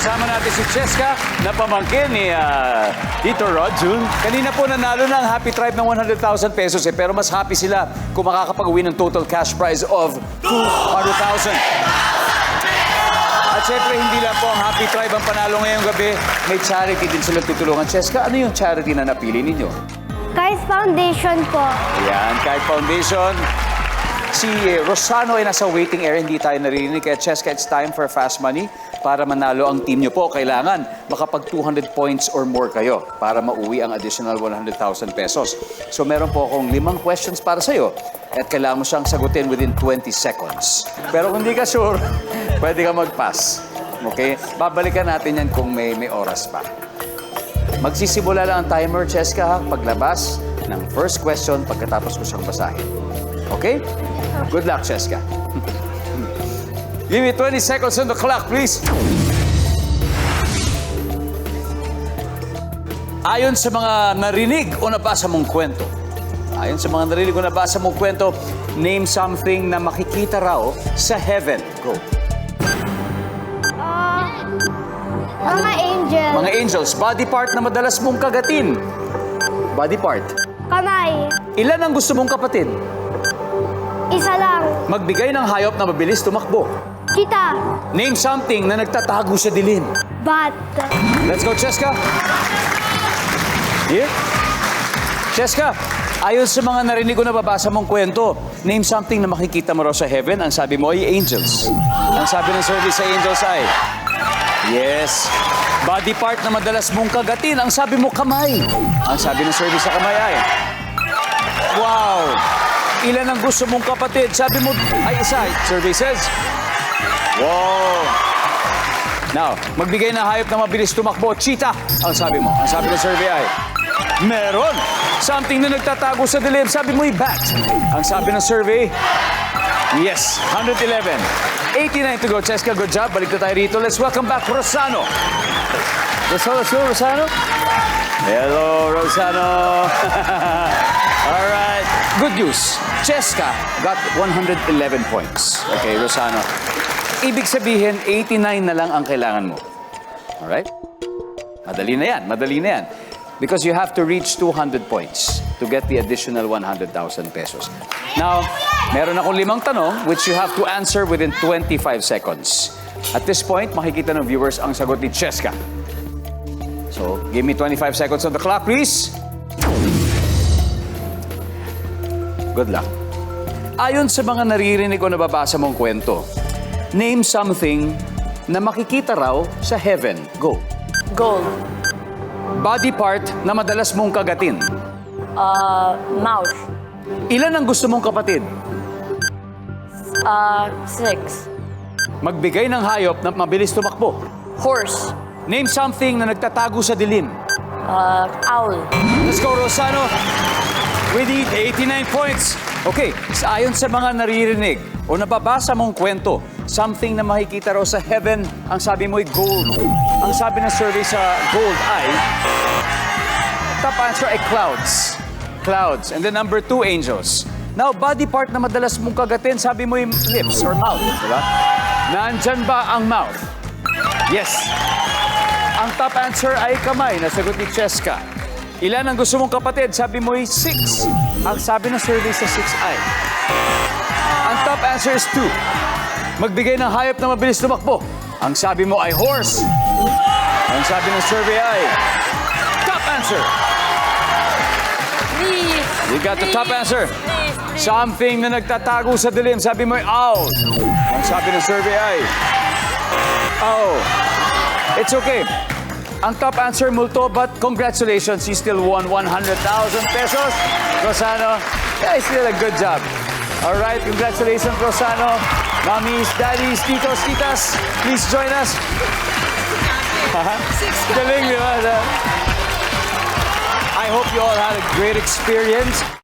kasama natin si Cheska na pamangkin ni Tito Rod Jun. Kanina po nanalo ng Happy Tribe ng 100,000 pesos pero mas happy sila kung makakapag-uwi ng total cash prize of 200,000. At syempre, hindi lang po ang Happy Tribe ang panalo ngayong gabi. May charity din silang tutulungan. Cheska, ano yung charity na napili ninyo? Kais Foundation po. Ayan, Kite Foundation. Si Rosano ay nasa waiting area, hindi tayo naririnig. Kaya Cheska, it's time for fast money. Para manalo ang team nyo po, kailangan makapag 200 points or more kayo para mauwi ang additional 100,000 pesos. So meron po akong 5 questions para sa'yo at kailangan mo siyang sagutin within 20 seconds. Pero kung hindi ka sure, pwede ka mag-pass. Okay? Babalikan natin yan kung may oras pa. Magsisimula lang ang timer, Cheska, ha? Paglabas ng first question pagkatapos ko siyang basahin. Okay? Good luck, Cheska. Give me 20 seconds on the clock, please. Ayon sa mga narinig o nabasa mong kwento, name something na makikita raw sa heaven. Go. Mga angel. Mga angels, body part na madalas mong kagatin. Body part. Kamay. Ilan ang gusto mong kapatid? Isa lang. Magbigay ng hayop na mabilis tumakbo. Kita. Name something na nagtatago sa dilim. Bat. Let's go, Cheska. Here. Cheska, ayon sa mga narinig ko na babasa mong kwento, name something na makikita mo raw sa heaven. Ang sabi mo ay angels. Ang sabi ng survey sa angels ay, yes. Body part na madalas mong kagatin. Ang sabi mo, kamay. Ang sabi ng survey sa kamay ay, wow. Ilan ang gusto mong kapatid? Sabi mo, ay isa. Survey says, wow. Now, magbigay ng hayop na mabilis tumakbo. Cheetah, ang sabi mo. Ang sabi ng survey ay, meron. Something na nagtatago sa dilim. Sabi mo, bat. Ang sabi ng survey, yes. 111. 89 to go. Cheska, good job. Balik na tayo rito. Let's welcome back Rosano. Let's go, Rosano. Hello, Rosano. All right. Good news. Cheska got 111 points. Okay, Rosano. Ibig sabihin, 89 na lang ang kailangan mo. All right? Madali na yan. Because you have to reach 200 points to get the additional 100,000 pesos. Now, meron akong 5 tanong which you have to answer within 25 seconds. At this point, makikita ng viewers ang sagot ni Cheska. So, give me 25 seconds on the clock, please. Good luck. Ayon sa mga naririnig o nababasa mong kwento, name something na makikita raw sa heaven. Go. Gold. Body part na madalas mong kagatin. Mouth. Ilan ang gusto mong kapatid? 6. Magbigay ng hayop na mabilis tumakbo. Horse. Name something na nagtatago sa dilim. Owl. Let's go, Rosano. We need 89 points. Okay, ayon sa mga naririnig o nababasa mong kwento, something na makikita raw sa heaven, ang sabi mo ay gold. Ang sabi ng survey sa gold ay, top answer ay clouds. Clouds. And then number 2, angels. Now, body part na madalas mong kagatin, sabi mo yung lips or mouth, di ba? Nandyan ba ang mouth? Yes. Ang top answer ay kamay, nasagot ni Cheska. Ilan ang gusto mong kapatid? Sabi mo ay 6. Ang sabi ng survey sa 6 ay, ang top answer is 2. Magbigay ng hayop na mabilis tumakbo. Ang sabi mo ay horse. Ang sabi ng survey ay, top answer. Please. You got the top answer. Something na nagtatago sa dilim. Sabi mo ay owl. Ang sabi ng survey ay, oh. It's okay. Ang top answer, multo, but congratulations, you still won 100,000 pesos. Rosano, yeah, still a good job. All right, congratulations, Rosano. Mommies, daddies, titos, titas, please join us. Galing, di ba? I hope you all had a great experience.